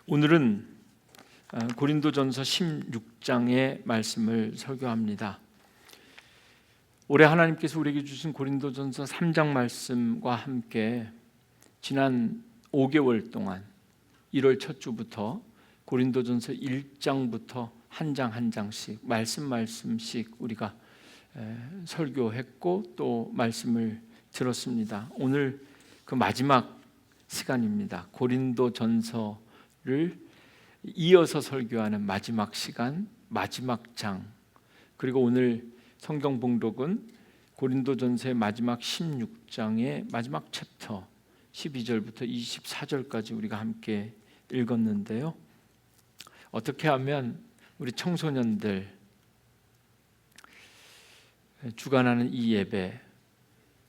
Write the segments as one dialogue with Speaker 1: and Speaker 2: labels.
Speaker 1: 오늘은 고린도전서 16장의 말씀을 설교합니다. 올해 하나님께서 우리에게 주신 고린도전서 3장 말씀과 함께 지난 5개월 동안 1월 첫 주부터 고린도전서 1장부터 한 장 한 장씩 말씀씩 우리가 설교했고 또 말씀을 들었습니다. 오늘 그 마지막 시간입니다. 고린도전서를 이어서 설교하는 마지막 시간, 마지막 장. 그리고 오늘 성경 봉독은 고린도전서의 마지막 16장의 마지막 챕터 12절부터 24절까지 우리가 함께 읽었는데요. 어떻게 하면 우리 청소년들 주관하는 이 예배,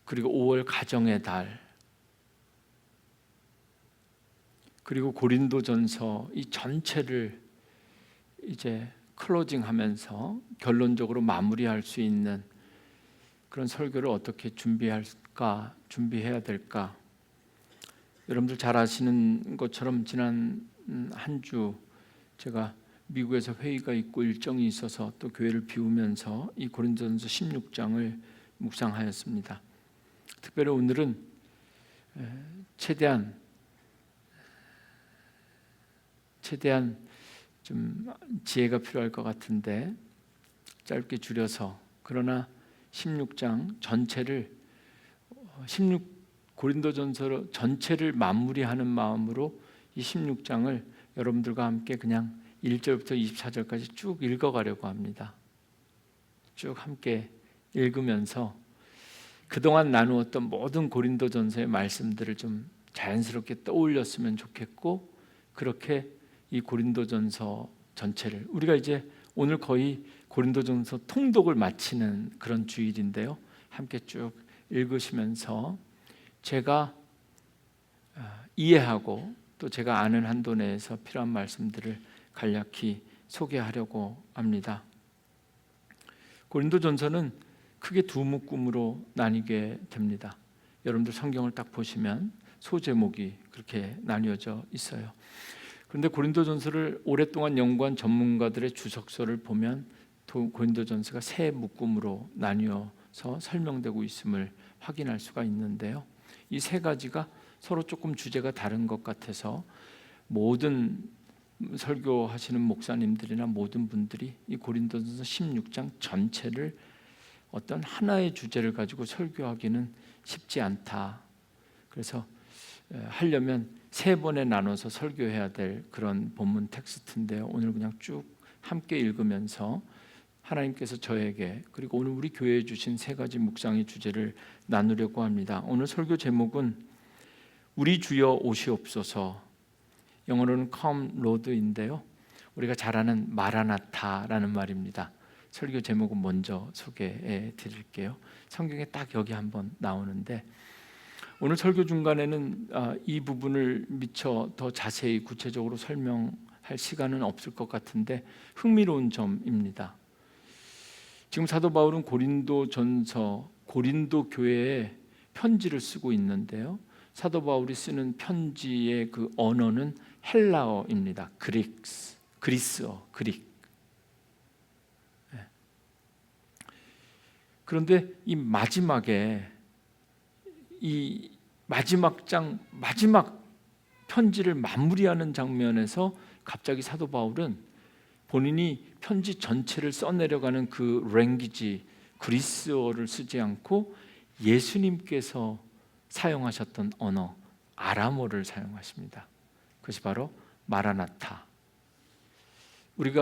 Speaker 1: 그리고 5월 가정의 달, 그리고 고린도전서 이 전체를 이제 클로징하면서 결론적으로 마무리할 수 있는 그런 설교를 어떻게 준비해야 될까? 여러분들 잘 아시는 것처럼 지난 한 주 제가 미국에서 회의가 있고 일정이 있어서 또 교회를 비우면서 이 고린도전서 16장을 묵상하였습니다. 특별히 오늘은 최대한 좀 지혜가 필요할 것 같은데 짧게 줄여서, 그러나 16장 전체를 고린도전서 전체를 마무리하는 마음으로 이 16장을 여러분들과 함께 그냥 1절부터 24절까지 쭉 읽어가려고 합니다. 쭉 함께 읽으면서 그동안 나누었던 모든 고린도전서의 말씀들을 좀 자연스럽게 떠올렸으면 좋겠고, 그렇게 이 고린도전서 전체를 우리가 이제 오늘 거의 고린도전서 통독을 마치는 그런 주일인데요. 함께 쭉 읽으시면서 제가 이해하고 또 제가 아는 한도 내에서 필요한 말씀들을 간략히 소개하려고 합니다. 고린도전서는 크게 두 묶음으로 나뉘게 됩니다. 여러분들 성경을 딱 보시면 소제목이 그렇게 나뉘어져 있어요. 그런데 고린도전서를 오랫동안 연구한 전문가들의 주석서를 보면 고린도전서가 세 묶음으로 나뉘어서 설명되고 있음을 확인할 수가 있는데요. 이 세 가지가 서로 조금 주제가 다른 것 같아서 모든 설교하시는 목사님들이나 모든 분들이 이 고린도전서 16장 전체를 어떤 하나의 주제를 가지고 설교하기는 쉽지 않다. 그래서 하려면 세 번에 나눠서 설교해야 될 그런 본문 텍스트인데요. 오늘 그냥 쭉 함께 읽으면서 하나님께서 저에게 그리고 오늘 우리 교회에 주신 세 가지 묵상의 주제를 나누려고 합니다. 오늘 설교 제목은 우리 주여 오시옵소서, 영어로는 Come Lord인데요. 우리가 잘 아는 마라나타라는 말입니다. 설교 제목은 먼저 소개해 드릴게요. 성경에 딱 여기 한번 나오는데 오늘 설교 중간에는 이 부분을 미처 더 자세히 구체적으로 설명할 시간은 없을 것 같은데 흥미로운 점입니다. 지금 사도 바울은 고린도 교회에 편지를 쓰고 있는데요. 사도 바울이 쓰는 편지의 그 언어는 헬라어입니다. 그리스어. 그런데 이 마지막에 이 마지막 장, 마지막 편지를 마무리하는 장면에서 갑자기 사도 바울은 본인이 편지 전체를 써내려가는 그 랭귀지, 그리스어를 쓰지 않고 예수님께서 사용하셨던 언어, 아람어를 사용하십니다. 그것이 바로 마라나타. 우리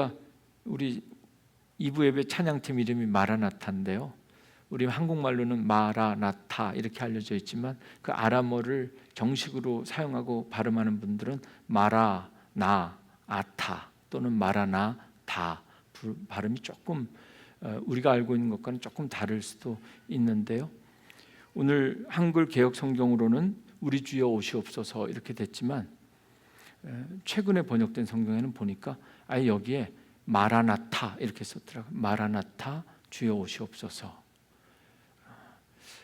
Speaker 1: 2부 예배 찬양팀 이름이 마라나타인데요. 우리 한국말로는 마라나타 이렇게 알려져 있지만 그 아람어를 정식으로 사용하고 발음하는 분들은 마라나아타 또는 마라나다, 발음이 조금 우리가 알고 있는 것과는 조금 다를 수도 있는데요. 오늘 한글 개역 성경으로는 우리 주여 오시옵소서 이렇게 됐지만 최근에 번역된 성경에는 보니까 아예 여기에 마라나타 이렇게 썼더라고요. 마라나타 주여 오시옵소서.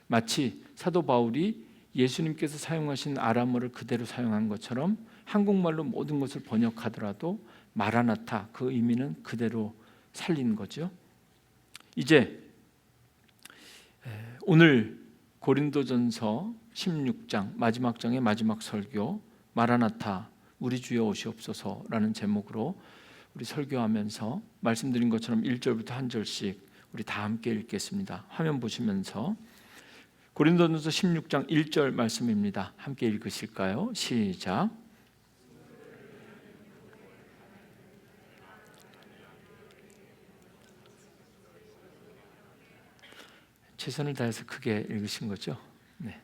Speaker 1: 마치 사도 바울이 예수님께서 사용하신 아람어를 그대로 사용한 것처럼 한국말로 모든 것을 번역하더라도 마라나타, 그 의미는 그대로 살린 거죠. 이제 오늘 고린도전서 16장 마지막 장의 마지막 설교, 마라나타 우리 주여 오시옵소서라는 제목으로 우리 설교하면서 말씀드린 것처럼 1절부터 한 절씩 우리 다 함께 읽겠습니다. 화면 보시면서 고린도전서 16장 1절 말씀입니다. 함께 읽으실까요? 시작. 최선을 다해서 크게 읽으신 거죠? 네.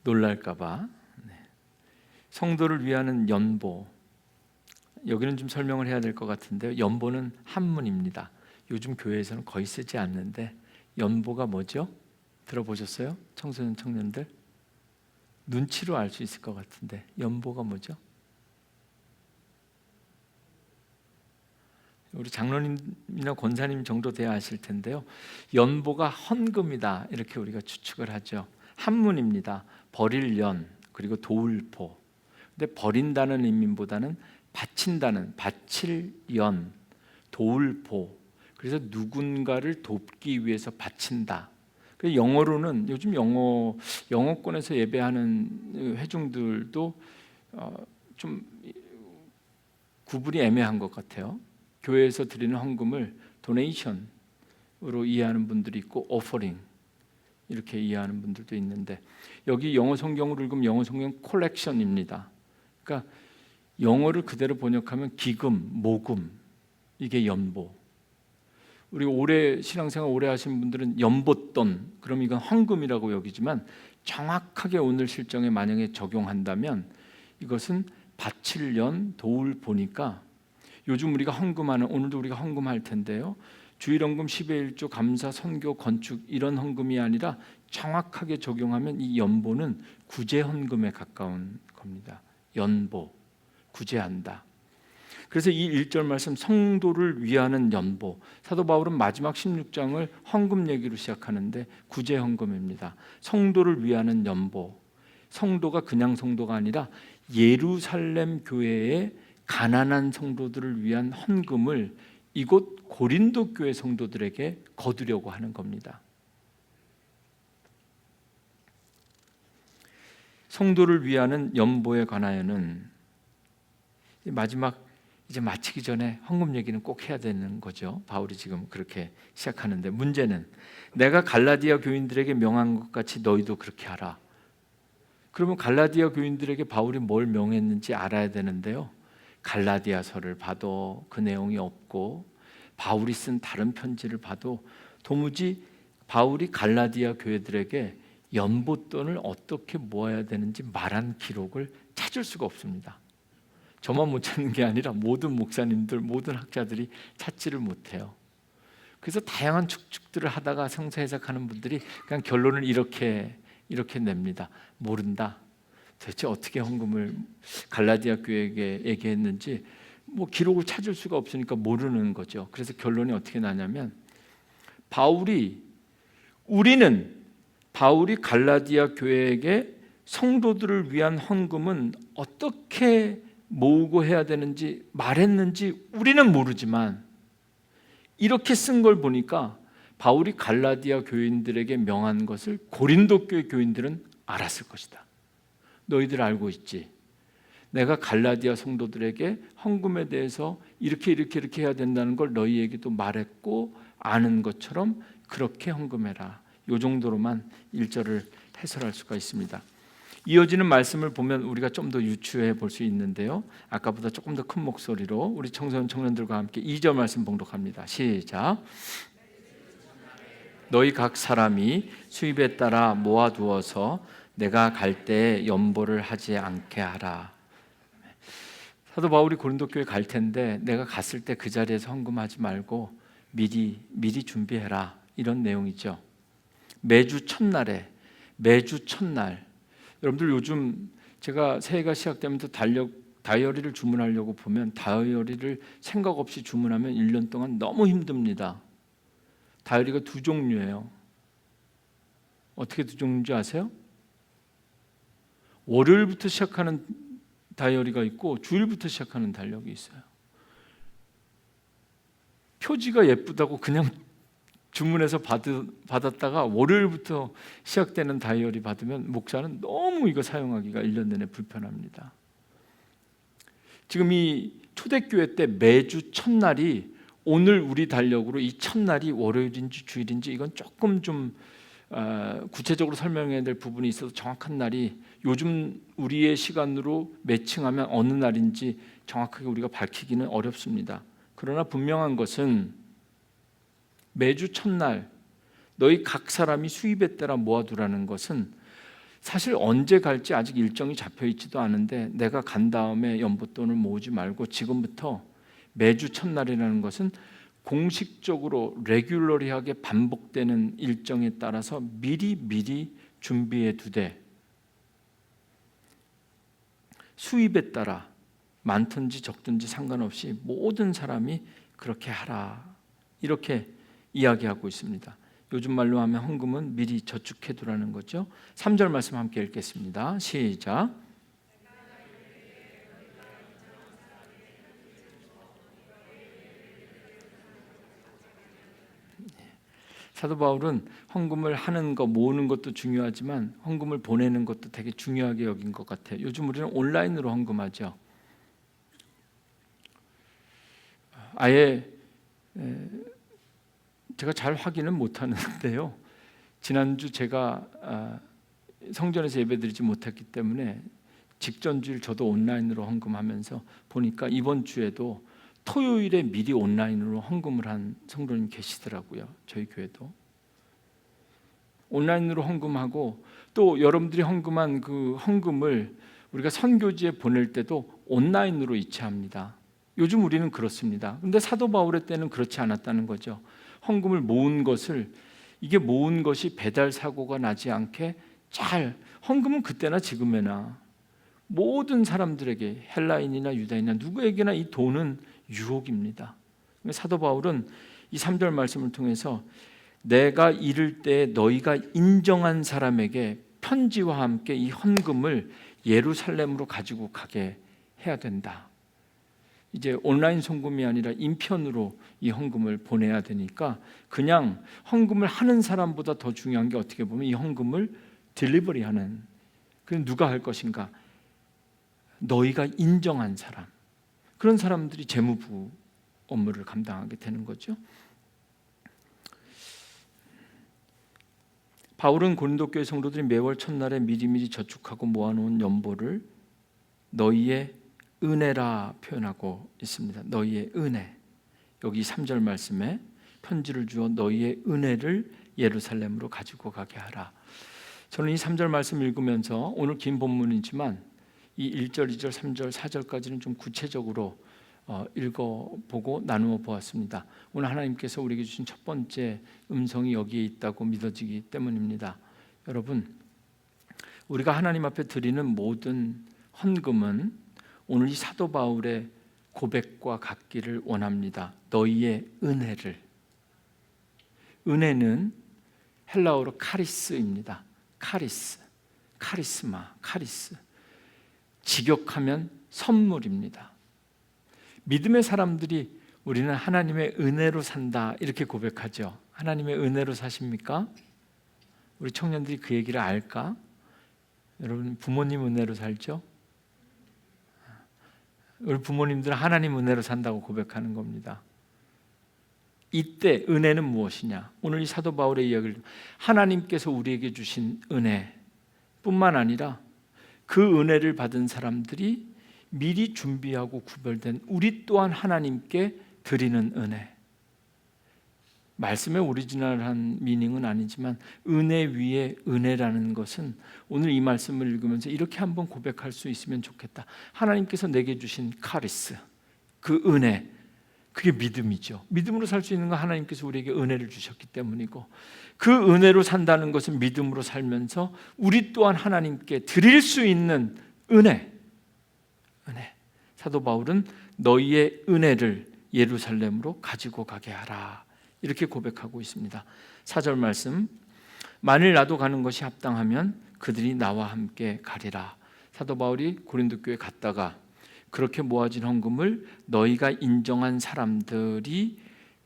Speaker 1: 놀랄까봐. 성도를 위하는 연보, 여기는 좀 설명을 해야 될 것 같은데요. 연보는 한문입니다. 요즘 교회에서는 거의 쓰지 않는데 연보가 뭐죠? 들어보셨어요? 청소년 청년들 눈치로 알 수 있을 것 같은데 연보가 뭐죠? 우리 장로님이나 권사님 정도 돼야 아실 텐데요. 연보가 헌금이다 이렇게 우리가 추측을 하죠. 한문입니다. 버릴 연 그리고 도울포. 근데 버린다는 의미보다는 바친다는, 바칠 연, 도울포. 그래서 누군가를 돕기 위해서 바친다. 그래서 영어로는 요즘 영어권에서 예배하는 회중들도 좀 구분이 애매한 것 같아요. 교회에서 드리는 헌금을 도네이션으로 이해하는 분들이 있고 오퍼링 이렇게 이해하는 분들도 있는데, 여기 영어 성경으로 읽으면 영어 성경 콜렉션입니다. 그러니까 영어를 그대로 번역하면 기금, 모금, 이게 연보. 우리 오래 신앙생활 오래 하신 분들은 연보돈, 그럼 이건 헌금이라고 여기지만 정확하게 오늘 실정에 만약에 적용한다면 이것은 바칠 연, 도울 보니까 요즘 우리가 헌금하는, 오늘도 우리가 헌금할 텐데요, 주일헌금 10의 1조 감사, 선교, 건축 이런 헌금이 아니라 정확하게 적용하면 이 연보는 구제헌금에 가까운 겁니다. 연보, 구제한다. 그래서 이 1절 말씀 성도를 위하는 연보, 사도 바울은 마지막 16장을 헌금 얘기로 시작하는데 구제헌금입니다. 성도를 위하는 연보, 성도가 그냥 성도가 아니라 예루살렘 교회의 가난한 성도들을 위한 헌금을 이곳 고린도 교회 성도들에게 거두려고 하는 겁니다. 성도를 위하는 연보에 관하여는 마지막 이제 마치기 전에 헌금 얘기는 꼭 해야 되는 거죠. 바울이 지금 그렇게 시작하는데, 문제는 내가 갈라디아 교인들에게 명한 것 같이 너희도 그렇게 하라. 그러면 갈라디아 교인들에게 바울이 뭘 명했는지 알아야 되는데요. 갈라디아서를 봐도 그 내용이 없고 바울이 쓴 다른 편지를 봐도 도무지 바울이 갈라디아 교회들에게 연보돈을 어떻게 모아야 되는지 말한 기록을 찾을 수가 없습니다. 저만 못 찾는 게 아니라 모든 목사님들, 모든 학자들이 찾지를 못해요. 그래서 다양한 추측들을 하다가 성서 해석하는 분들이 그냥 결론을 이렇게 냅니다. 모른다. 대체 어떻게 헌금을 갈라디아 교회에게 얘기했는지 기록을 찾을 수가 없으니까 모르는 거죠. 그래서 결론이 어떻게 나냐면, 우리는 바울이 갈라디아 교회에게 성도들을 위한 헌금은 어떻게 모으고 해야 되는지 말했는지 우리는 모르지만, 이렇게 쓴 걸 보니까 바울이 갈라디아 교인들에게 명한 것을 고린도 교회 교인들은 알았을 것이다. 너희들 알고 있지? 내가 갈라디아 성도들에게 헌금에 대해서 이렇게 해야 된다는 걸 너희에게도 말했고 아는 것처럼 그렇게 헌금해라. 이 정도로만 1절을 해설할 수가 있습니다. 이어지는 말씀을 보면 우리가 좀 더 유추해 볼 수 있는데요, 아까보다 조금 더 큰 목소리로 우리 청소년 청년들과 함께 2절 말씀 봉독합니다. 시작. 너희 각 사람이 수입에 따라 모아두어서 내가 갈 때에 연보를 하지 않게 하라. 사도 바울이 고린도 교회 갈 텐데 내가 갔을 때 그 자리에서 헌금하지 말고 미리 준비해라, 이런 내용이죠. 매주 첫날, 여러분들 요즘 제가 새해가 시작되면서 다이어리를 주문하려고 보면 다이어리를 생각 없이 주문하면 1년 동안 너무 힘듭니다. 다이어리가 두 종류예요. 어떻게 두 종류인지 아세요? 월요일부터 시작하는 다이어리가 있고 주일부터 시작하는 달력이 있어요. 표지가 예쁘다고 그냥 주문해서 받았다가 월요일부터 시작되는 다이어리 받으면 목사는 너무 이거 사용하기가 1년 내내 불편합니다. 지금 이 초대교회 때 매주 첫날이 오늘 우리 달력으로 이 첫날이 월요일인지 주일인지 이건 조금 좀 구체적으로 설명해야 될 부분이 있어서 정확한 날이 요즘 우리의 시간으로 매칭하면 어느 날인지 정확하게 우리가 밝히기는 어렵습니다. 그러나 분명한 것은 매주 첫날 너희 각 사람이 수입에 따라 모아두라는 것은 사실 언제 갈지 아직 일정이 잡혀 있지도 않은데 내가 간 다음에 연봉돈을 모으지 말고 지금부터 매주 첫날이라는 것은 공식적으로 레귤러리하게 반복되는 일정에 따라서 미리 준비해 두되 수입에 따라 많든지 적든지 상관없이 모든 사람이 그렇게 하라 이렇게 이야기하고 있습니다. 요즘 말로 하면 헌금은 미리 저축해 두라는 거죠. 3절 말씀 함께 읽겠습니다. 시작. 사도 바울은 헌금을 하는 거 모으는 것도 중요하지만 헌금을 보내는 것도 되게 중요하게 여긴 것 같아요. 요즘 우리는 온라인으로 헌금하죠. 아예 제가 잘 확인은 못하는데요. 지난주 제가 성전에서 예배드리지 못했기 때문에 직전 주일 저도 온라인으로 헌금하면서 보니까 이번 주에도 토요일에 미리 온라인으로 헌금을 한 성도님 계시더라고요. 저희 교회도 온라인으로 헌금하고 또 여러분들이 헌금한 그 헌금을 우리가 선교지에 보낼 때도 온라인으로 이체합니다. 요즘 우리는 그렇습니다. 근데 사도 바울의 때는 그렇지 않았다는 거죠. 헌금을 모은 것을 이게 모은 것이 배달 사고가 나지 않게 잘 헌금은 그때나 지금에나 모든 사람들에게 헬라인이나 유다인이나 누구에게나 이 돈은 유혹입니다. 사도 바울은 이 3절 말씀을 통해서 내가 이를 때 너희가 인정한 사람에게 편지와 함께 이 헌금을 예루살렘으로 가지고 가게 해야 된다. 이제 온라인 송금이 아니라 인편으로 이 헌금을 보내야 되니까 그냥 헌금을 하는 사람보다 더 중요한 게 어떻게 보면 이 헌금을 딜리버리하는 그럼 누가 할 것인가? 너희가 인정한 사람 그런 사람들이 재무부 업무를 감당하게 되는 거죠. 바울은 고린도 교회 성도들이 매월 첫날에 미리미리 저축하고 모아놓은 연보를 너희의 은혜라 표현하고 있습니다. 너희의 은혜. 여기 3절 말씀에 편지를 주어 너희의 은혜를 예루살렘으로 가지고 가게 하라. 저는 이 3절 말씀 읽으면서 오늘 긴 본문이지만 이 1절, 2절, 3절, 4절까지는 좀 구체적으로 읽어보고 나누어 보았습니다. 오늘 하나님께서 우리에게 주신 첫 번째 음성이 여기에 있다고 믿어지기 때문입니다. 여러분, 우리가 하나님 앞에 드리는 모든 헌금은 오늘 이 사도 바울의 고백과 같기를 원합니다. 너희의 은혜를. 은혜는 헬라어로 카리스입니다. 카리스, 카리스마, 카리스. 직역하면 선물입니다. 믿음의 사람들이 우리는 하나님의 은혜로 산다 이렇게 고백하죠. 하나님의 은혜로 사십니까? 우리 청년들이 그 얘기를 알까? 여러분 부모님 은혜로 살죠? 우리 부모님들은 하나님 은혜로 산다고 고백하는 겁니다. 이때 은혜는 무엇이냐? 오늘 이 사도 바울의 이야기를 하나님께서 우리에게 주신 은혜뿐만 아니라 그 은혜를 받은 사람들이 미리 준비하고 구별된 우리 또한 하나님께 드리는 은혜. 말씀의 오리지널한 미닝은 아니지만 은혜 위에 은혜라는 것은 오늘 이 말씀을 읽으면서 이렇게 한번 고백할 수 있으면 좋겠다. 하나님께서 내게 주신 카리스, 그 은혜, 그게 믿음이죠. 믿음으로 살 수 있는 건 하나님께서 우리에게 은혜를 주셨기 때문이고 그 은혜로 산다는 것은 믿음으로 살면서 우리 또한 하나님께 드릴 수 있는 은혜. 사도 바울은 너희의 은혜를 예루살렘으로 가지고 가게 하라 이렇게 고백하고 있습니다. 4절 말씀, 만일 나도 가는 것이 합당하면 그들이 나와 함께 가리라. 사도 바울이 고린도 교회에 갔다가 그렇게 모아진 헌금을 너희가 인정한 사람들이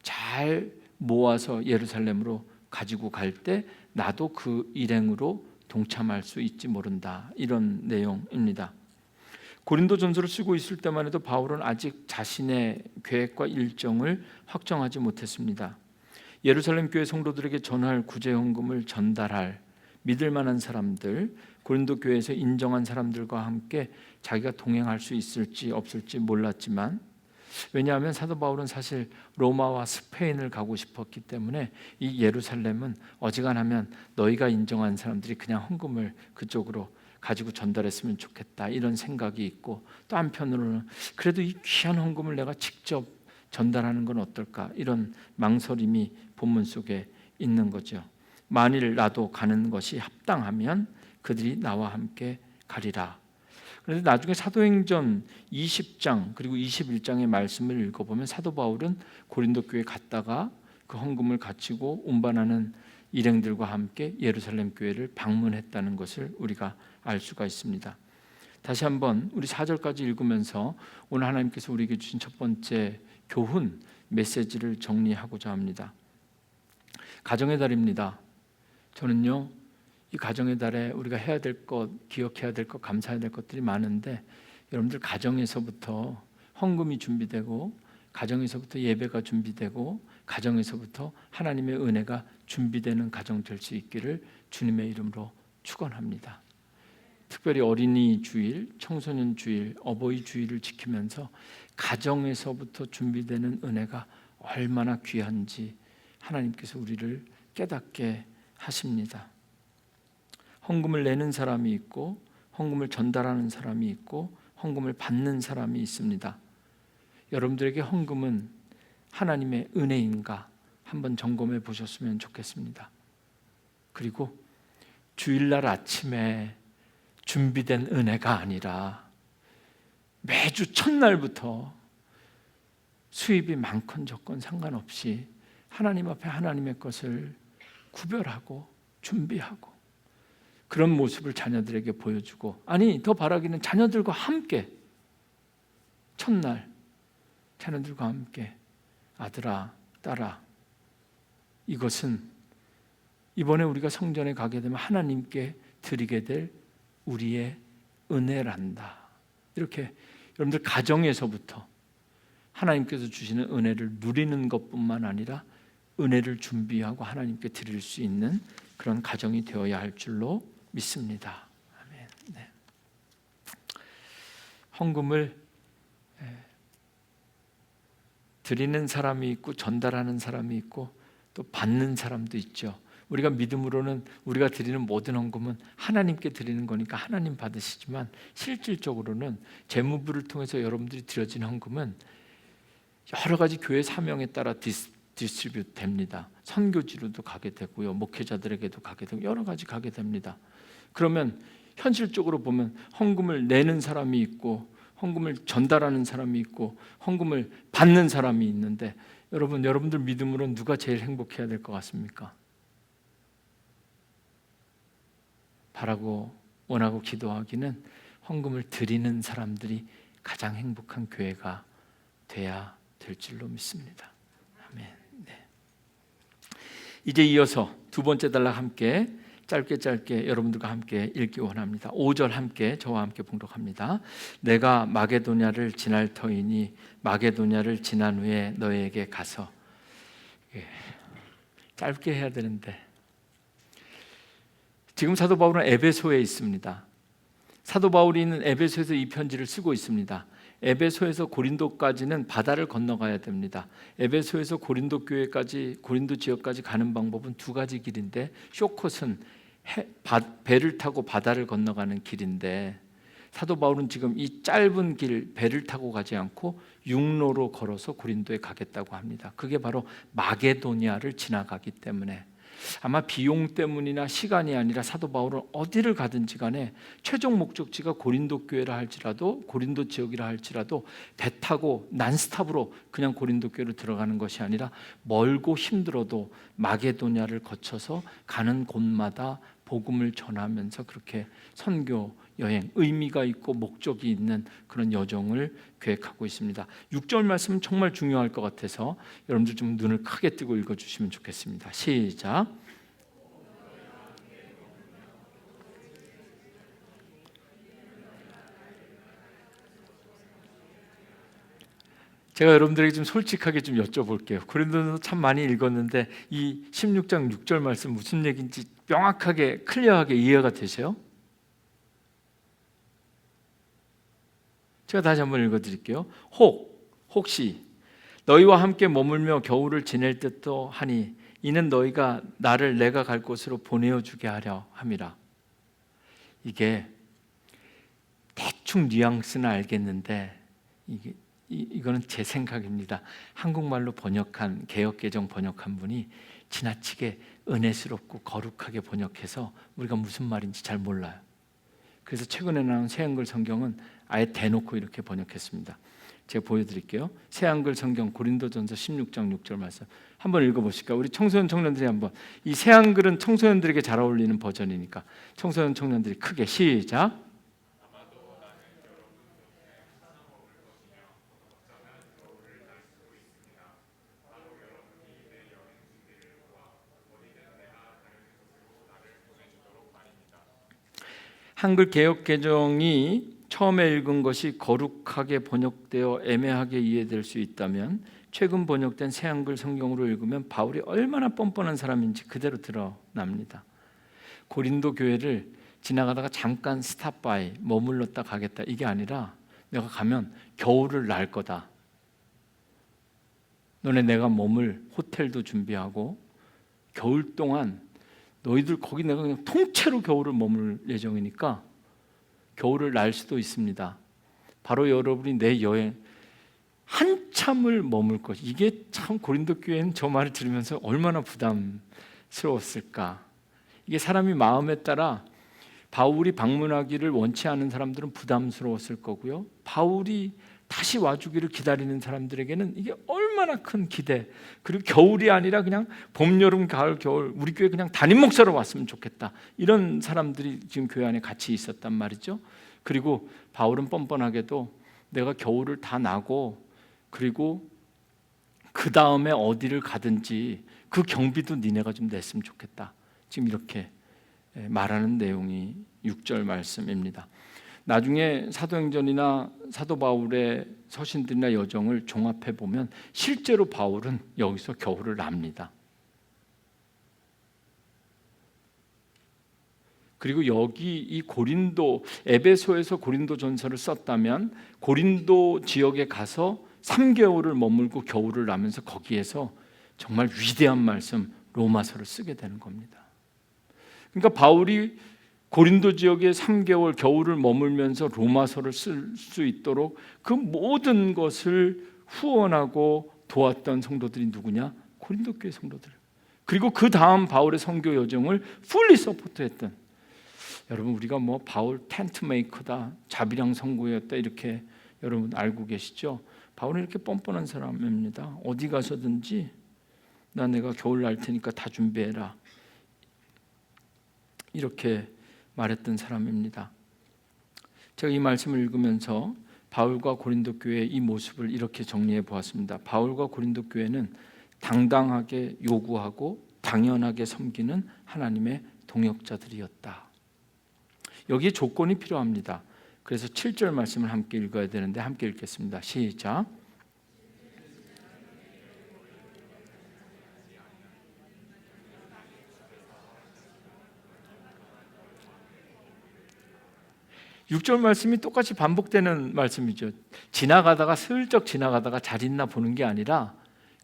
Speaker 1: 잘 모아서 예루살렘으로 가지고 갈 때 나도 그 일행으로 동참할 수 있지 모른다. 이런 내용입니다. 고린도전서를 쓰고 있을 때만 해도 바울은 아직 자신의 계획과 일정을 확정하지 못했습니다. 예루살렘 교회 성도들에게 전할 구제 헌금을 전달할 믿을 만한 사람들, 고린도 교회에서 인정한 사람들과 함께 자기가 동행할 수 있을지 없을지 몰랐지만, 왜냐하면 사도 바울은 사실 로마와 스페인을 가고 싶었기 때문에 이 예루살렘은 어지간하면 너희가 인정한 사람들이 그냥 헌금을 그쪽으로 가지고 전달했으면 좋겠다, 이런 생각이 있고, 또 한편으로는 그래도 이 귀한 헌금을 내가 직접 전달하는 건 어떨까, 이런 망설임이 본문 속에 있는 거죠. 만일 나도 가는 것이 합당하면 그들이 나와 함께 가리라. 그런데 나중에 사도행전 20장 그리고 21장의 말씀을 읽어보면 사도 바울은 고린도 교회에 갔다가 그 헌금을 바치고 운반하는 일행들과 함께 예루살렘 교회를 방문했다는 것을 우리가 알 수가 있습니다. 다시 한번 우리 4절까지 읽으면서 오늘 하나님께서 우리에게 주신 첫 번째 교훈 메시지를 정리하고자 합니다. 가정의 달입니다. 저는요, 이 가정의 달에 우리가 해야 될 것, 기억해야 될 것, 감사해야 될 것들이 많은데, 여러분들 가정에서부터 헌금이 준비되고, 가정에서부터 예배가 준비되고, 가정에서부터 하나님의 은혜가 준비되는 가정 될 수 있기를 주님의 이름으로 축원합니다. 특별히 어린이 주일, 청소년 주일, 어버이 주일을 지키면서 가정에서부터 준비되는 은혜가 얼마나 귀한지 하나님께서 우리를 깨닫게 하십니다. 헌금을 내는 사람이 있고, 헌금을 전달하는 사람이 있고, 헌금을 받는 사람이 있습니다. 여러분들에게 헌금은 하나님의 은혜인가 한번 점검해 보셨으면 좋겠습니다. 그리고 주일날 아침에 준비된 은혜가 아니라 매주 첫날부터 수입이 많건 적건 상관없이 하나님 앞에 하나님의 것을 구별하고 준비하고 그런 모습을 자녀들에게 보여주고, 아니 더 바라기는 자녀들과 함께 첫날 자녀들과 함께 아들아 딸아, 이것은 이번에 우리가 성전에 가게 되면 하나님께 드리게 될 우리의 은혜란다. 이렇게 여러분들 가정에서부터 하나님께서 주시는 은혜를 누리는 것뿐만 아니라 은혜를 준비하고 하나님께 드릴 수 있는 그런 가정이 되어야 할 줄로 믿습니다. 아멘. 네. 헌금을 드리는 사람이 있고 전달하는 사람이 있고 또 받는 사람도 있죠. 우리가 믿음으로는 우리가 드리는 모든 헌금은 하나님께 드리는 거니까 하나님 받으시지만, 실질적으로는 재무부를 통해서 여러분들이 드려진 헌금은 여러 가지 교회 사명에 따라 디스트리뷰트 됩니다. 선교지로도 가게 되고요, 목회자들에게도 가게 되고 여러 가지 가게 됩니다. 그러면 현실적으로 보면 헌금을 내는 사람이 있고 헌금을 전달하는 사람이 있고 헌금을 받는 사람이 있는데, 여러분들 믿음으로는 누가 제일 행복해야 될 것 같습니까? 바라고 원하고 기도하기는 헌금을 드리는 사람들이 가장 행복한 교회가 돼야 될 줄로 믿습니다. 아멘. 네. 이제 이어서 두 번째 단락 함께 짧게 여러분들과 함께 읽기 원합니다. 5절 함께 저와 함께 봉독합니다. 내가 마게도냐를 지날 터이니 마게도냐를 지난 후에 너희에게 가서, 짧게 해야 되는데 지금 사도 바울은 에베소에 있습니다. 사도 바울이 있는 에베소에서 이 편지를 쓰고 있습니다. 에베소에서 고린도까지는 바다를 건너가야 됩니다. 에베소에서 고린도 교회까지, 고린도 지역까지 가는 방법은 두 가지 길인데, 쇼컷은 배를 타고 바다를 건너가는 길인데, 사도 바울은 지금 이 짧은 길 배를 타고 가지 않고 육로로 걸어서 고린도에 가겠다고 합니다. 그게 바로 마게도니아를 지나가기 때문에, 아마 비용 때문이나 시간이 아니라 사도 바울은 어디를 가든지 간에 최종 목적지가 고린도 교회라 할지라도, 고린도 지역이라 할지라도 배 타고 난스탑으로 그냥 고린도 교회로 들어가는 것이 아니라 멀고 힘들어도 마게도냐를 거쳐서 가는 곳마다 복음을 전하면서 그렇게 선교 여행, 의미가 있고 목적이 있는 그런 여정을 계획하고 있습니다. 6절 말씀은 정말 중요할 것 같아서 여러분들 좀 눈을 크게 뜨고 읽어주시면 좋겠습니다. 시작. 제가 여러분들에게 좀 솔직하게 좀 여쭤볼게요. 고린도서 참 많이 읽었는데 이 16장 6절 말씀 무슨 얘기인지 명확하게 클리어하게 이해가 되세요? 제가 다시 한번 읽어드릴게요. 혹시 너희와 함께 머물며 겨울을 지낼 듯도 하니 이는 너희가 나를 내가 갈 곳으로 보내어 주게 하려 함이라. 이게 대충 뉘앙스는 알겠는데 이거는 제 생각입니다. 한국말로 번역한 개역개정 번역한 분이 지나치게 은혜스럽고 거룩하게 번역해서 우리가 무슨 말인지 잘 몰라요. 그래서 최근에 나온 새한글 성경은 아예 대놓고 이렇게 번역했습니다. 제가 보여드릴게요. 새한글 성경 고린도전서 16장 6절 말씀 한번 읽어보실까요? 우리 청소년 청년들이 한번, 이 새한글은 청소년들에게 잘 어울리는 버전이니까 청소년 청년들이 크게 시작. 한글 개역 개정이 처음에 읽은 것이 거룩하게 번역되어 애매하게 이해될 수 있다면 최근 번역된 새한글 성경으로 읽으면 바울이 얼마나 뻔뻔한 사람인지 그대로 드러납니다. 고린도 교회를 지나가다가 잠깐 스탑바이 머물렀다 가겠다 이게 아니라 내가 가면 겨울을 날 거다. 너네 내가 머물 호텔도 준비하고 겨울 동안 너희들 거기 내가 그냥 통째로 겨울을 머물 예정이니까 겨울을 날 수도 있습니다. 바로 여러분이 내 여행 한참을 머물 것. 이게 참 고린도 교회는 저 말을 들으면서 얼마나 부담스러웠을까. 이게 사람이 마음에 따라 바울이 방문하기를 원치 않은 사람들은 부담스러웠을 거고요. 바울이 다시 와주기를 기다리는 사람들에게는 이게 얼마나 큰 기대. 그리고 겨울이 아니라 그냥 봄, 여름, 가을, 겨울 우리 교회 그냥 담임 목사로 왔으면 좋겠다. 이런 사람들이 지금 교회 안에 같이 있었단 말이죠. 그리고 바울은 뻔뻔하게도 내가 겨울을 다 나고 그리고 그 다음에 어디를 가든지 그 경비도 니네가 좀 냈으면 좋겠다. 지금 이렇게 말하는 내용이 6절 말씀입니다. 나중에 사도행전이나 사도 바울의 서신들이나 여정을 종합해 보면 실제로 바울은 여기서 겨울을 납니다. 그리고 여기 이 고린도 에베소에서 고린도 전서를 썼다면 고린도 지역에 가서 3개월을 머물고 겨울을 나면서 거기에서 정말 위대한 말씀 로마서를 쓰게 되는 겁니다. 그러니까 바울이 고린도 지역에 3개월 겨울을 머물면서 로마서를 쓸 수 있도록 그 모든 것을 후원하고 도왔던 성도들이 누구냐? 고린도 교회 성도들. 그리고 그 다음 바울의 선교 여정을 풀리 서포트했던, 여러분 우리가 뭐 바울 텐트 메이커다, 자비랑 선구였다 이렇게 여러분 알고 계시죠? 바울은 이렇게 뻔뻔한 사람입니다. 어디 가서든지 내가 겨울 날 테니까 다 준비해라 이렇게 말했던 사람입니다. 제가 이 말씀을 읽으면서 바울과 고린도 교회의 이 모습을 이렇게 정리해 보았습니다. 바울과 고린도 교회는 당당하게 요구하고 당연하게 섬기는 하나님의 동역자들이었다. 여기에 조건이 필요합니다. 그래서 7절 말씀을 함께 읽어야 되는데 함께 읽겠습니다. 시작. (6절) 말씀이 똑같이 반복되는 말씀이죠. 지나가다가 슬쩍 지나가다가 잘 있나 보는 게 아니라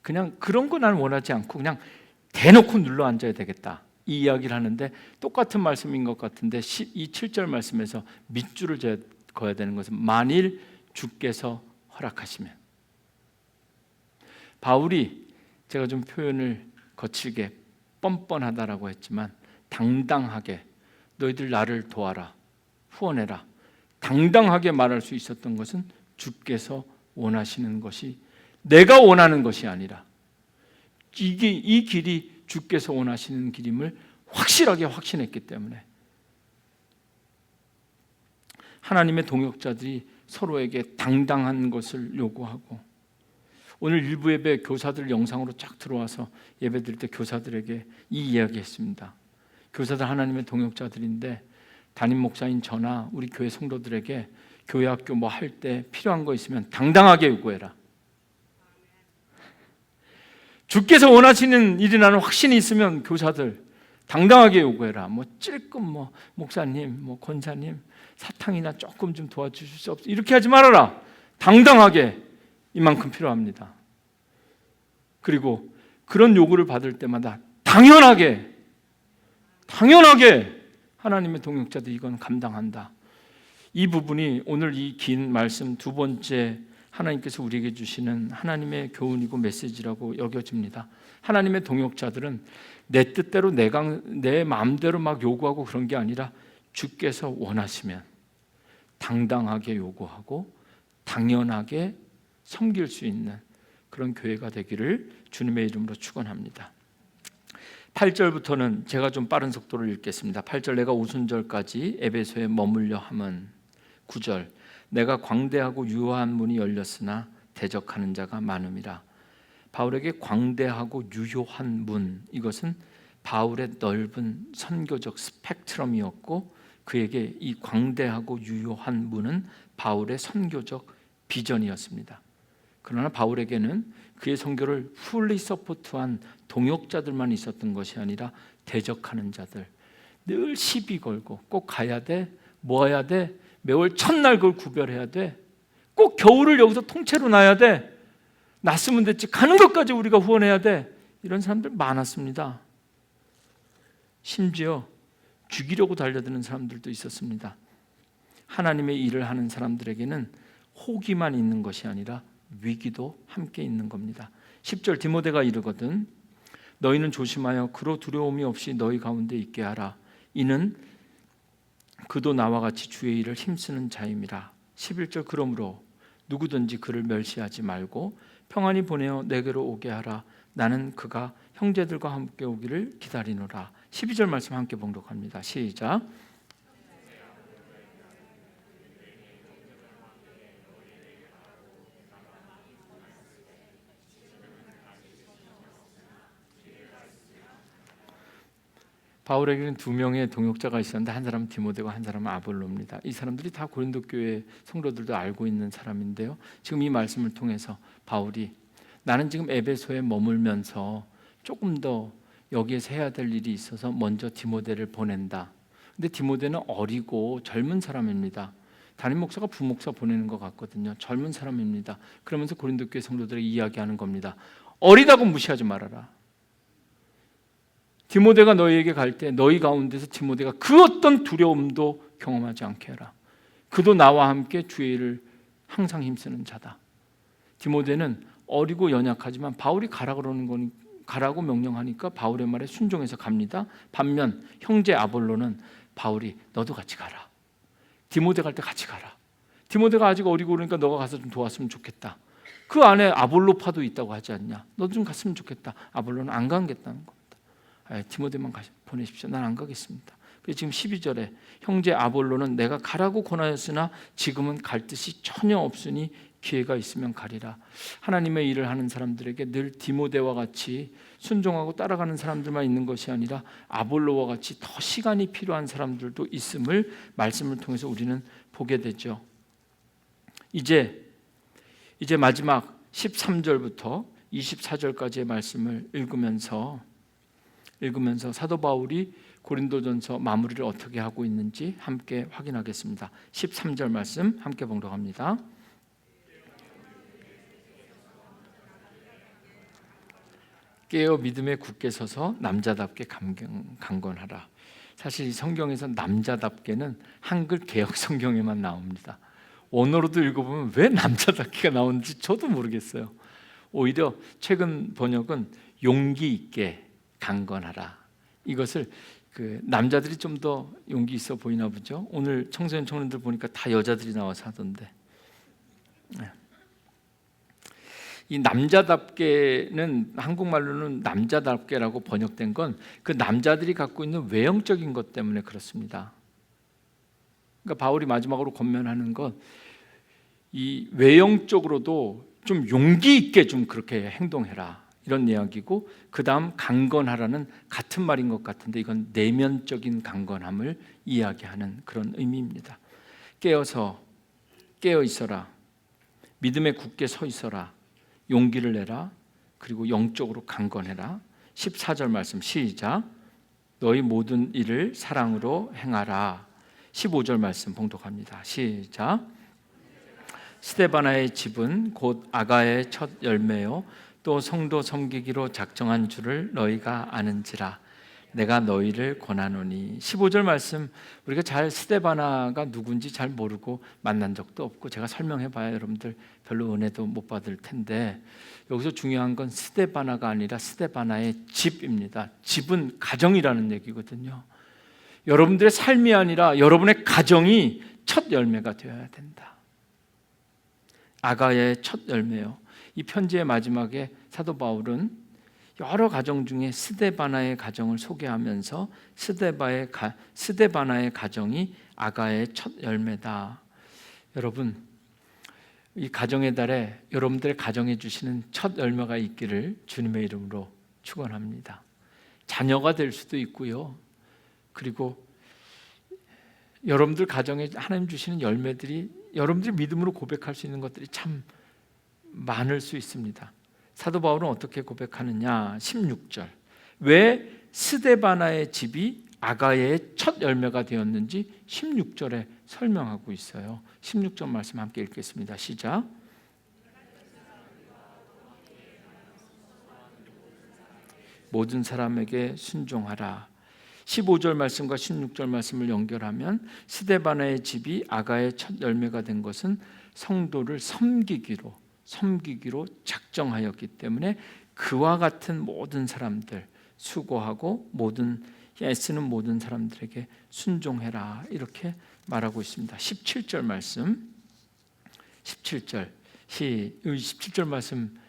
Speaker 1: 그냥 그런 거 난 원하지 않고 그냥 대놓고 눌러 앉아야 되겠다 이 이야기를 하는데 똑같은 말씀인 것 같은데 이 7절 말씀에서 밑줄을 그어야 되는 것은 만일 주께서 허락하시면. 바울이 제가 좀 표현을 거칠게 뻔뻔하다라고 했지만 당당하게 너희들 나를 도와라, 후원해라, 당당하게 말할 수 있었던 것은 주께서 원하시는 것이, 내가 원하는 것이 아니라 이 길이 주께서 원하시는 길임을 확실하게 확신했기 때문에 하나님의 동역자들이 서로에게 당당한 것을 요구하고, 오늘 일부 예배 교사들 영상으로 쫙 들어와서 예배 드릴 때 교사들에게 이 이야기 했습니다. 교사들 하나님의 동역자들인데 담임 목사인 저나 우리 교회 성도들에게 교회 학교 뭐 할 때 필요한 거 있으면 당당하게 요구해라. 주께서 원하시는 일이라는 확신이 있으면 교사들 당당하게 요구해라. 뭐 찔끔 뭐 목사님, 뭐 권사님 사탕이나 조금 좀 도와주실 수 없어, 이렇게 하지 말아라. 당당하게 이만큼 필요합니다. 그리고 그런 요구를 받을 때마다 당연하게 하나님의 동역자도 이건 감당한다. 이 부분이 오늘 이 긴 말씀 두 번째 하나님께서 우리에게 주시는 하나님의 교훈이고 메시지라고 여겨집니다. 하나님의 동역자들은 내 뜻대로 내 마음대로 막 요구하고 그런 게 아니라 주께서 원하시면 당당하게 요구하고 당연하게 섬길 수 있는 그런 교회가 되기를 주님의 이름으로 축원합니다. 8절부터는 제가 좀 빠른 속도로 읽겠습니다. 8절, 내가 오순절까지 에베소에 머물려 함은, 9절, 내가 광대하고 유효한 문이 열렸으나 대적하는 자가 많음이라. 바울에게 광대하고 유효한 문, 이것은 바울의 넓은 선교적 스펙트럼이었고, 그에게 이 광대하고 유효한 문은 바울의 선교적 비전이었습니다. 그러나 바울에게는 그의 선교를 풀리 서포트한 동역자들만 있었던 것이 아니라 대적하는 자들, 늘 시비 걸고 꼭 가야 돼, 모아야 돼, 매월 첫날 그걸 구별해야 돼, 꼭 겨울을 여기서 통째로 놔야 돼, 났으면 됐지 가는 것까지 우리가 후원해야 돼, 이런 사람들 많았습니다. 심지어 죽이려고 달려드는 사람들도 있었습니다. 하나님의 일을 하는 사람들에게는 호기만 있는 것이 아니라 위기도 함께 있는 겁니다. 10절, 디모데가 이르거든 너희는 조심하여 그로 두려움이 없이 너희 가운데 있게 하라. 이는 그도 나와 같이 주의 일을 힘쓰는 자임이라. 11절, 그러므로 누구든지 그를 멸시하지 말고 평안히 보내어 내게로 오게 하라. 나는 그가 형제들과 함께 오기를 기다리노라. 12절 말씀 함께 봉독합니다. 시작. 바울에게는 두 명의 동역자가 있었는데 한 사람은 디모데고 한 사람은 아볼로입니다. 이 사람들이 다 고린도 교회 성도들도 알고 있는 사람인데요. 지금 이 말씀을 통해서 바울이 나는 지금 에베소에 머물면서 조금 더 여기에서 해야 될 일이 있어서 먼저 디모데를 보낸다. 근데 디모데는 어리고 젊은 사람입니다. 담임 목사가 부목사 보내는 것 같거든요. 젊은 사람입니다. 그러면서 고린도 교회 성도들에게 이야기하는 겁니다. 어리다고 무시하지 말아라. 디모데가 너희에게 갈 때 너희 가운데서 디모데가 그 어떤 두려움도 경험하지 않게 해라. 그도 나와 함께 주의 일을 항상 힘쓰는 자다. 디모데는 어리고 연약하지만 바울이 가라 그러는 건 가라고 명령하니까 바울의 말에 순종해서 갑니다. 반면 형제 아볼로는 바울이 너도 같이 가라. 디모데 갈 때 같이 가라. 디모데가 아직 어리고 그러니까 너가 가서 좀 도왔으면 좋겠다. 그 안에 아볼로파도 있다고 하지 않냐. 너도 좀 갔으면 좋겠다. 아볼로는 안 가겠다는 겁니다. 디모데만 보내십시오. 난 안 가겠습니다. 그래서 지금 12절에 형제 아볼로는 내가 가라고 권하였으나 지금은 갈 뜻이 전혀 없으니 기회가 있으면 가리라. 하나님의 일을 하는 사람들에게 늘 디모데와 같이 순종하고 따라가는 사람들만 있는 것이 아니라 아볼로와 같이 더 시간이 필요한 사람들도 있음을 말씀을 통해서 우리는 보게 되죠. 이제 마지막 13절부터 24절까지의 말씀을 읽으면서 사도 바울이 고린도전서 마무리를 어떻게 하고 있는지 함께 확인하겠습니다. 13절 말씀 함께 봉독합니다. 깨어 믿음에 굳게 서서 남자답게 강건하라. 사실 이 성경에서 남자답게는 한글 개역 성경에만 나옵니다. 원어로도 읽어보면 왜 남자답게가 나오는지 저도 모르겠어요. 오히려 최근 번역은 용기 있게 강건하라. 이것을 남자들이 좀 더 용기 있어 보이나 보죠. 오늘 청소년 청년들 보니까 다 여자들이 나와서 하던데, 이 남자답게는 한국말로는 남자답게라고 번역된 건 그 남자들이 갖고 있는 외형적인 것 때문에 그렇습니다. 그러니까 바울이 마지막으로 권면하는 건 이 외형적으로도 좀 용기 있게 좀 그렇게 행동해라, 이런 이야기고, 그 다음 강건하라는 같은 말인 것 같은데 이건 내면적인 강건함을 이야기하는 그런 의미입니다. 깨어 있어라, 믿음에 굳게 서 있어라, 용기를 내라, 그리고 영적으로 강건해라. 14절 말씀 시작. 너희 모든 일을 사랑으로 행하라. 15절 말씀 봉독합니다. 시작. 스데바나의 집은 곧 아가의 첫 열매요 또 성도 섬기기로 작정한 줄을 너희가 아는지라. 내가 너희를 권하노니. 15절 말씀, 우리가 잘 스데바나가 누군지 잘 모르고 만난 적도 없고 제가 설명해 봐야 여러분들 별로 은혜도 못 받을 텐데, 여기서 중요한 건 스데바나가 아니라 스데바나의 집입니다. 집은 가정이라는 얘기거든요. 여러분들의 삶이 아니라 여러분의 가정이 첫 열매가 되어야 된다. 아가의 첫 열매요. 이 편지의 마지막에 사도 바울은 여러 가정 중에 스데바나의 가정을 소개하면서 스데바나의 가정이 아가의 첫 열매다. 여러분, 이 가정의 달에 여러분들의 가정에 주시는 첫 열매가 있기를 주님의 이름으로 축원합니다. 자녀가 될 수도 있고요. 그리고 여러분들 가정에 하나님 주시는 열매들이 여러분들이 믿음으로 고백할 수 있는 것들이 참 많을 수 있습니다. 사도 바울은 어떻게 고백하느냐? 16절. 왜 스데바나의 집이 아가의 첫 열매가 되었는지 16절에 설명하고 있어요. 16절 말씀 함께 읽겠습니다. 시작. 모든 사람에게 순종하라. 15절 말씀과 16절 말씀을 연결하면 스데바나의 집이 아가의 첫 열매가 된 것은 성도를 섬기기로 작정하였기 때문에 그와 같은 모든 사람들, 수고하고 애쓰는 모든 사람들에게 순종해라, 이렇게 말하고 있습니다. 17절 말씀, 17절 17절 말씀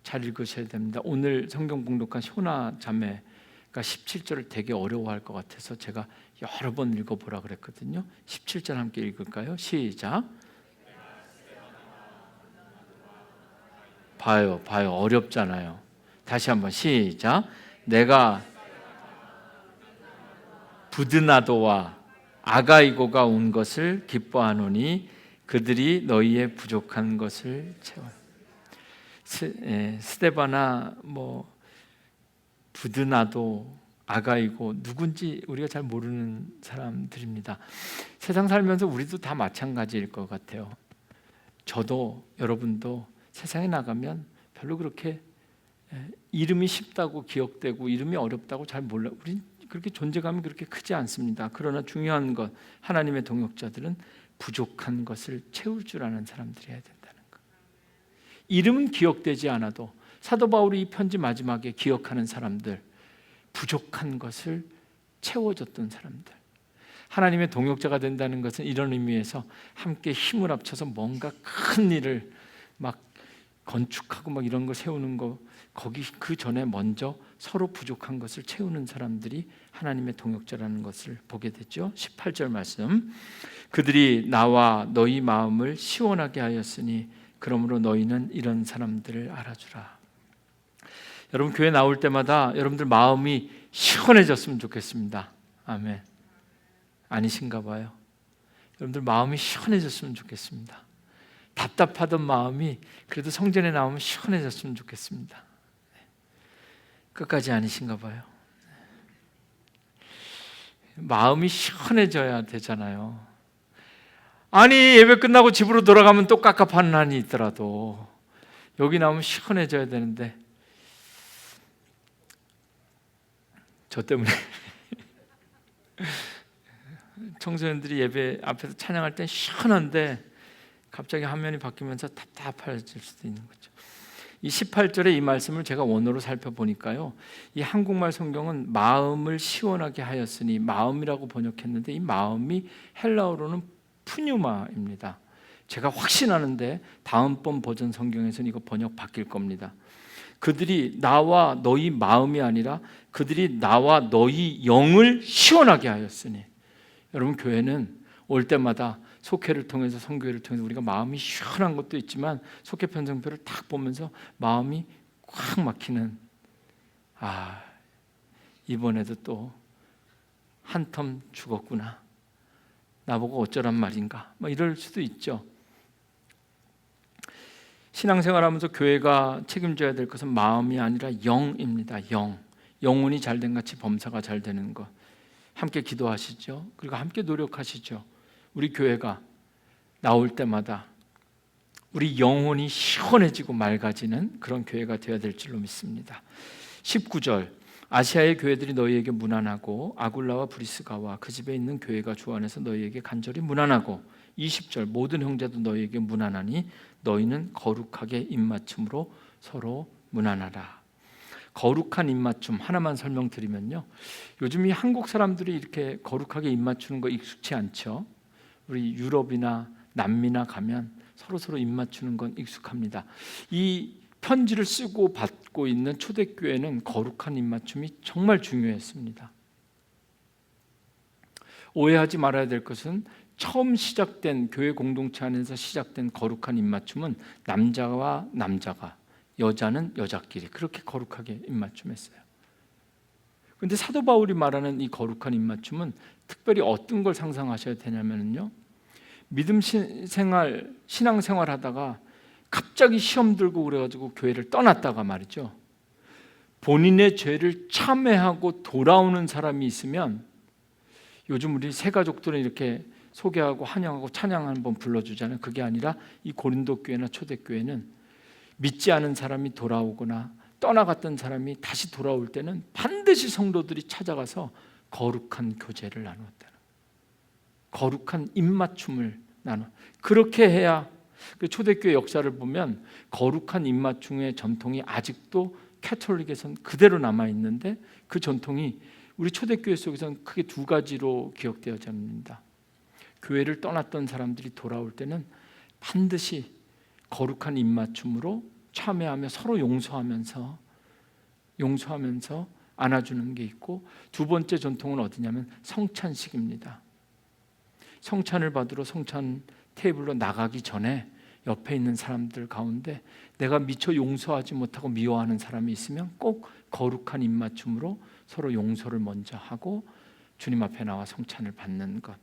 Speaker 1: 잘 읽으셔야 됩니다. 오늘 성경 봉독한 효나 자매가 17절을 되게 어려워할 것 같아서 제가 여러 번 읽어보라 그랬거든요. 17절 함께 읽을까요? 시작. 봐요 어렵잖아요. 다시 한번 시작. 내가 부드나도와 아가이고가 온 것을 기뻐하노니 그들이 너희의 부족한 것을 채워. 스데바나 부드나도 아가이고 누군지 우리가 잘 모르는 사람들입니다. 세상 살면서 우리도 다 마찬가지일 것 같아요. 저도 여러분도 세상에 나가면 별로 그렇게 이름이 쉽다고 기억되고 이름이 어렵다고 잘 몰라. 우리 그렇게 존재감이 그렇게 크지 않습니다. 그러나 중요한 것, 하나님의 동역자들은 부족한 것을 채울 줄 아는 사람들이어야 된다는 것. 이름은 기억되지 않아도 사도 바울이 이 편지 마지막에 기억하는 사람들, 부족한 것을 채워줬던 사람들, 하나님의 동역자가 된다는 것은 이런 의미에서 함께 힘을 합쳐서 뭔가 큰 일을 막 건축하고 막 이런 거 세우는 거, 거기 그 전에 먼저 서로 부족한 것을 채우는 사람들이 하나님의 동역자라는 것을 보게 됐죠. 18절 말씀. 그들이 나와 너희 마음을 시원하게 하였으니 그러므로 너희는 이런 사람들을 알아주라. 여러분, 교회 나올 때마다 여러분들 마음이 시원해졌으면 좋겠습니다. 아멘. 아니신가 봐요. 여러분들 마음이 시원해졌으면 좋겠습니다. 답답하던 마음이 그래도 성전에 나오면 시원해졌으면 좋겠습니다. 끝까지 아니신가 봐요. 마음이 시원해져야 되잖아요. 아니, 예배 끝나고 집으로 돌아가면 또 깝깝한 한이 있더라도 여기 나오면 시원해져야 되는데 저 때문에 청소년들이 예배 앞에서 찬양할 땐 시원한데 갑자기 화면이 바뀌면서 답답해질 수도 있는 거죠. 이 18절의 이 말씀을 제가 원어로 살펴보니까요, 이 한국말 성경은 마음을 시원하게 하였으니 마음이라고 번역했는데, 이 마음이 헬라어로는 푸뉴마입니다. 제가 확신하는데 다음번 버전 성경에서는 이거 번역 바뀔 겁니다. 그들이 나와 너희 마음이 아니라 그들이 나와 너희 영을 시원하게 하였으니. 여러분, 교회는 올 때마다 속회를 통해서, 선교회를 통해서 우리가 마음이 시원한 것도 있지만 속회 편성표를 딱 보면서 마음이 꽉 막히는, 이번에도 또 한 텀 죽었구나, 나보고 어쩌란 말인가, 이럴 수도 있죠. 신앙생활하면서 교회가 책임져야 될 것은 마음이 아니라 영입니다. 영혼이 잘된 같이 범사가 잘 되는 것. 함께 기도하시죠. 그리고 함께 노력하시죠. 우리 교회가 나올 때마다 우리 영혼이 시원해지고 맑아지는 그런 교회가 되어야 될 줄로 믿습니다. 19절, 아시아의 교회들이 너희에게 문안하고 아굴라와 브리스가와 그 집에 있는 교회가 주 안에서 너희에게 간절히 문안하고, 20절, 모든 형제도 너희에게 문안하니 너희는 거룩하게 입맞춤으로 서로 문안하라. 거룩한 입맞춤 하나만 설명드리면요, 요즘 이 한국 사람들이 이렇게 거룩하게 입맞추는 거 익숙치 않죠. 우리 유럽이나 남미나 가면 서로 입맞추는 건 익숙합니다. 이 편지를 쓰고 받고 있는 초대교회는 거룩한 입맞춤이 정말 중요했습니다. 오해하지 말아야 될 것은, 처음 시작된 교회 공동체 안에서 시작된 거룩한 입맞춤은 남자와 남자가, 여자는 여자끼리 그렇게 거룩하게 입맞춤했어요. 그런데 사도 바울이 말하는 이 거룩한 입맞춤은 특별히 어떤 걸 상상하셔야 되냐면요, 믿음 생활, 신앙생활 하다가 갑자기 시험 들고 그래가지고 교회를 떠났다가 말이죠, 본인의 죄를 참회하고 돌아오는 사람이 있으면, 요즘 우리 새 가족들은 이렇게 소개하고 환영하고 찬양 한번 불러주잖아요. 그게 아니라 이 고린도 교회나 초대교회는 믿지 않은 사람이 돌아오거나 떠나갔던 사람이 다시 돌아올 때는 반드시 성도들이 찾아가서 거룩한 교제를 나누었다는, 거룩한 입맞춤을 나누어, 그렇게 해야, 그 초대교회 역사를 보면 거룩한 입맞춤의 전통이 아직도 캐톨릭에선 그대로 남아있는데, 그 전통이 우리 초대교회 속에서는 크게 두 가지로 기억되어집니다. 교회를 떠났던 사람들이 돌아올 때는 반드시 거룩한 입맞춤으로 참회하며 서로 용서하면서 안아주는 게 있고, 두 번째 전통은 어디냐면 성찬식입니다. 성찬을 받으러 성찬 테이블로 나가기 전에 옆에 있는 사람들 가운데 내가 미처 용서하지 못하고 미워하는 사람이 있으면 꼭 거룩한 입맞춤으로 서로 용서를 먼저 하고 주님 앞에 나와 성찬을 받는 것,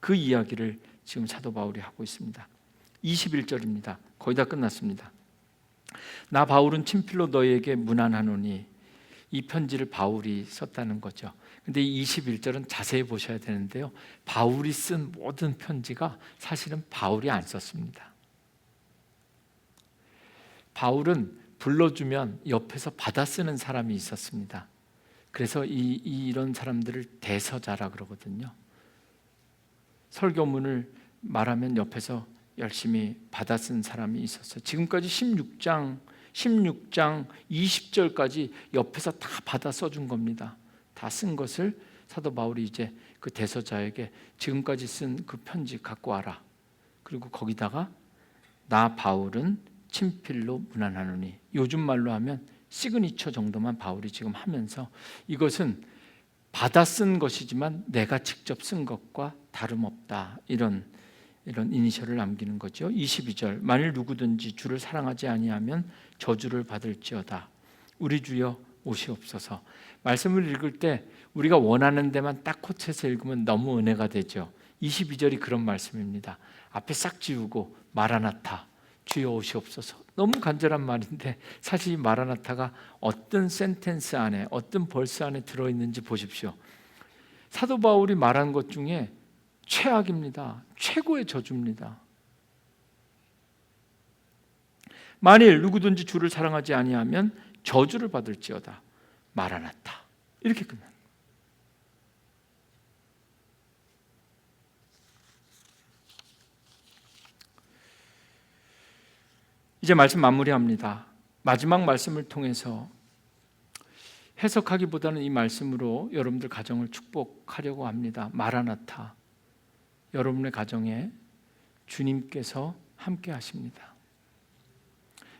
Speaker 1: 그 이야기를 지금 사도 바울이 하고 있습니다. 21절입니다. 거의 다 끝났습니다. 나 바울은 친필로 너희에게 문안하노니, 이 편지를 바울이 썼다는 거죠. 근데 이 21절은 자세히 보셔야 되는데요, 바울이 쓴 모든 편지가 사실은 바울이 안 썼습니다. 바울은 불러주면 옆에서 받아 쓰는 사람이 있었습니다. 그래서 이런 사람들을 대서자라 그러거든요. 설교문을 말하면 옆에서 열심히 받아 쓴 사람이 있었어요. 지금까지 16장 20절까지 옆에서 다 받아 써준 겁니다. 다 쓴 것을 사도 바울이 이제 그 대서자에게 지금까지 쓴 그 편지 갖고 와라. 그리고 거기다가 나 바울은 친필로 문안하노니, 요즘 말로 하면 시그니처 정도만 바울이 지금 하면서, 이것은 받아 쓴 것이지만 내가 직접 쓴 것과 다름없다, 이런 이니셜을 남기는 거죠. 22절, 만일 누구든지 주를 사랑하지 아니하면 저주를 받을지어다. 우리 주여 오시옵소서. 말씀을 읽을 때 우리가 원하는 데만 딱 코치해서 읽으면 너무 은혜가 되죠. 22절이 그런 말씀입니다. 앞에 싹 지우고 마라나타, 주여 오시옵소서. 너무 간절한 말인데 사실 이 마라나타가 어떤 센텐스 안에, 어떤 벌스 안에 들어있는지 보십시오. 사도 바울이 말한 것 중에 최악입니다. 최고의 저주입니다. 만일 누구든지 주를 사랑하지 아니하면 저주를 받을지어다. 마라나타. 이렇게 끝납니다. 이제 말씀 마무리합니다. 마지막 말씀을 통해서 해석하기보다는 이 말씀으로 여러분들 가정을 축복하려고 합니다. 마라나타, 여러분의 가정에 주님께서 함께 하십니다.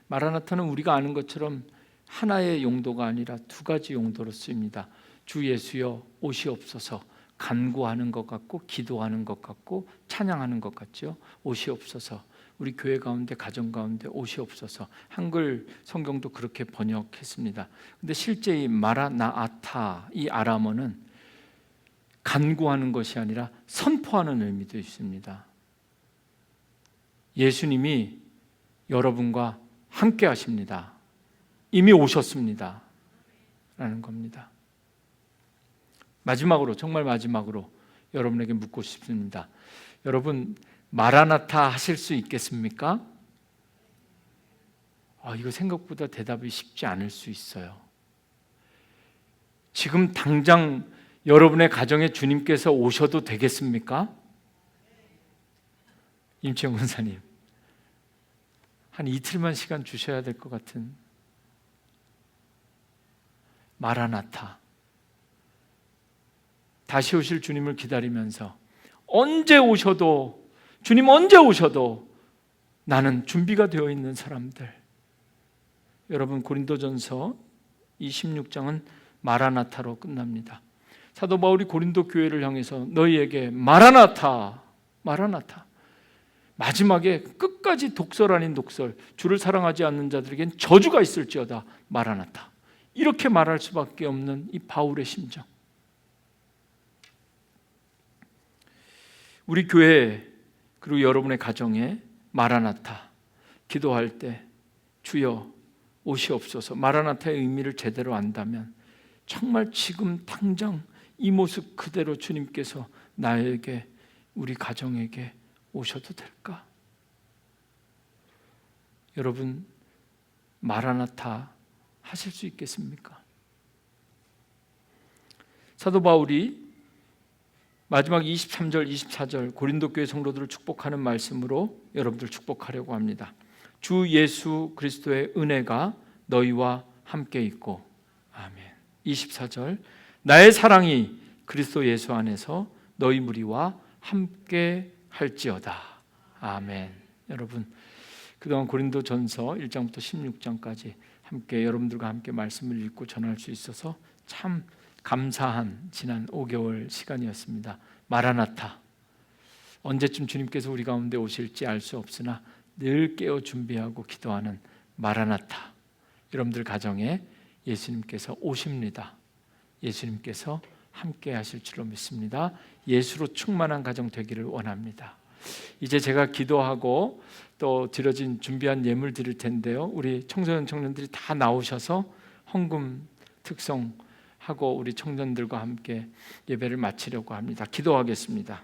Speaker 1: 마라나타는 우리가 아는 것처럼 하나의 용도가 아니라 두 가지 용도로 쓰입니다. 주 예수여 오시옵소서, 간구하는 것 같고 기도하는 것 같고 찬양하는 것 같죠. 오시옵소서, 우리 교회 가운데 가정 가운데 오시옵소서. 한글 성경도 그렇게 번역했습니다. 근데 실제 이 마라나아타, 이 아람어는 간구하는 것이 아니라 선포하는 의미도 있습니다. 예수님이 여러분과 함께 하십니다. 이미 오셨습니다 라는 겁니다. 마지막으로, 정말 마지막으로 여러분에게 묻고 싶습니다. 여러분, 마라나타 하실 수 있겠습니까? 이거 생각보다 대답이 쉽지 않을 수 있어요. 지금 당장 여러분의 가정에 주님께서 오셔도 되겠습니까? 임채영 권사님, 한 이틀만 시간 주셔야 될 것 같은. 마라나타, 다시 오실 주님을 기다리면서 언제 오셔도, 주님 언제 오셔도 나는 준비가 되어 있는 사람들. 여러분, 고린도전서 26장은 마라나타로 끝납니다. 사도 바울이 고린도 교회를 향해서 너희에게 마라나타, 마라나타, 마지막에 끝까지 독설 아닌 독설, 주를 사랑하지 않는 자들에겐 저주가 있을지어다, 마라나타, 이렇게 말할 수밖에 없는 이 바울의 심정. 우리 교회 그리고 여러분의 가정에 마라나타 기도할 때 주여 오시옵소서, 마라나타의 의미를 제대로 안다면 정말 지금 당장 이 모습 그대로 주님께서 나에게, 우리 가정에게 오셔도 될까? 여러분, 마라나타 하실 수 있겠습니까? 사도 바울이 마지막 23절, 24절 고린도 교회 성도들을 축복하는 말씀으로 여러분들 축복하려고 합니다. 주 예수 그리스도의 은혜가 너희와 함께 있고, 아멘. 24절, 나의 사랑이 그리스도 예수 안에서 너희 무리와 함께 할지어다, 아멘. 여러분, 그동안 고린도전서 1장부터 16장까지 함께 여러분들과 함께 말씀을 읽고 전할 수 있어서 참 감사한 지난 5개월 시간이었습니다. 마라나타, 언제쯤 주님께서 우리 가운데 오실지 알 수 없으나 늘 깨어 준비하고 기도하는 마라나타. 여러분들 가정에 예수님께서 오십니다. 예수님께서 함께 하실 줄로 믿습니다. 예수로 충만한 가정 되기를 원합니다. 이제 제가 기도하고 또 드려진 준비한 예물 드릴 텐데요, 우리 청소년 청년들이 다 나오셔서 헌금 특송하고 우리 청년들과 함께 예배를 마치려고 합니다. 기도하겠습니다.